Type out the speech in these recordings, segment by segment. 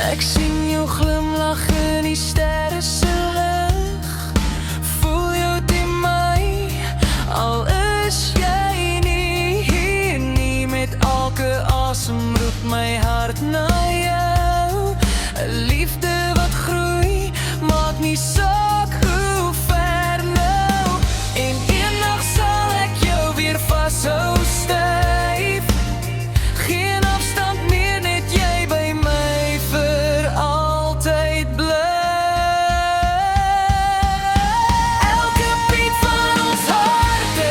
Ek sien jou glimlag in die sterre se lig. Voel jou teen my, al is jy nie hier nie. Met elke asem roep my hart na jou. 'n Liefde wat groei, maak nie saak hoe ver nou. En eendag sal ek jou weer vashou styf. Geen afstand meer, net jy by my vir altyd bly. Elke beat van ons harte,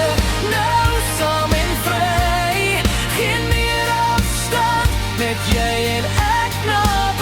nou saam en vry. Geen meer afstand, net jy en ek naby.